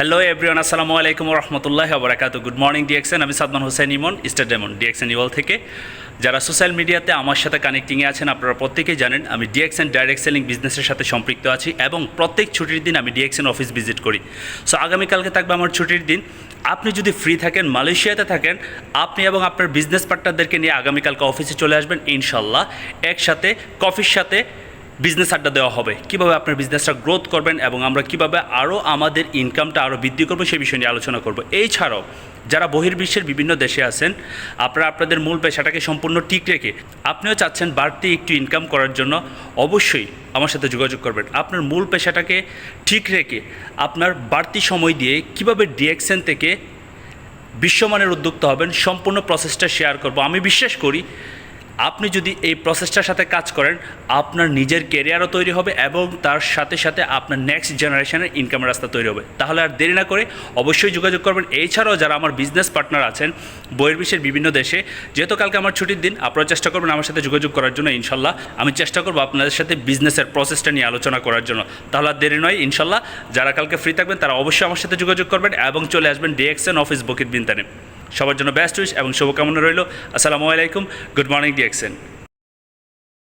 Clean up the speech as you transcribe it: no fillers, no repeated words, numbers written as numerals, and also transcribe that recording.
Hello everyone, আসসালামু আলাইকুম রহমতুল্লাহি ওয়া বারাকাতুহু। Good morning DXN. আমি Sadman Hossain Emon, star diamond DXN ইওয়াল থেকে। যারা সোশ্যাল মিডিয়াতে আমার সাথে কানেক্টিংয়ে আছেন, আপনারা প্রত্যেকেই জানেন আমি ডিএক্সএন ডাইরেক্ট সেলিং বিজনেসের সাথে সম্পৃক্ত আছি এবং প্রত্যেক ছুটির দিন আমি ডিএক্সএন অফিস ভিজিট করি। সো আগামীকালকে থাকবে আমার ছুটির দিন। আপনি যদি ফ্রি থাকেন, মালয়েশিয়াতে থাকেন, আপনি এবং আপনার বিজনেস পার্টনারদেরকে নিয়ে আগামীকালকে অফিসে চলে আসবেন। ইনশাল্লাহ একসাথে কফির সাথে বিজনেস আড্ডা দেওয়া হবে, কীভাবে আপনার বিজনেসটা গ্রোথ করবেন এবং আমরা কীভাবে আরও আমাদের ইনকামটা আরও বৃদ্ধি করবো সেই বিষয় নিয়ে আলোচনা করব। এছাড়াও যারা বহির্বিশ্বের বিভিন্ন দেশে আছেন, আপনারা আপনাদের মূল পেশাটাকে সম্পূর্ণ ঠিক রেখে আপনিও চাচ্ছেন বাড়তি একটু ইনকাম করার জন্য, অবশ্যই আমার সাথে যোগাযোগ করবেন। আপনার মূল পেশাটাকে ঠিক রেখে আপনার বাড়তি সময় দিয়ে কীভাবে ডিএক্সএন থেকে বিশ্বমানের উদ্যোক্তা হবেন, সম্পূর্ণ প্রসেসটা শেয়ার করব। আমি বিশ্বাস করি আপনি যদি এই প্রসেসটার সাথে কাজ করেন, আপনার নিজের ক্যারিয়ারও তৈরি হবে এবং তার সাথে সাথে আপনার নেক্সট জেনারেশনের ইনকামের রাস্তা তৈরি হবে। তাহলে আর দেরি না করে অবশ্যই যোগাযোগ করবেন। এছাড়াও যারা আমার বিজনেস পার্টনার আছেন বহির্বিশ্বের বিভিন্ন দেশে, যেহেতু কালকে আমার ছুটির দিন, আপনারা চেষ্টা করবেন আমার সাথে যোগাযোগ করার জন্য। ইনশাল্লাহ আমি চেষ্টা করবো আপনাদের সাথে বিজনেসের প্রসেসটা নিয়ে আলোচনা করার জন্য। তাহলে আর দেরি নয়, ইনশাল্লাহ যারা কালকে ফ্রি থাকবেন তারা অবশ্যই আমার সাথে যোগাযোগ করবেন এবং চলে আসবেন ডিএক্সএন অফিস বকির বিনতানে। সবার জন্য বেস্ট উইশ এবং শুভকামনা রইল। আসসালামু আলাইকুম, গুড মর্নিং ডিএক্সএন।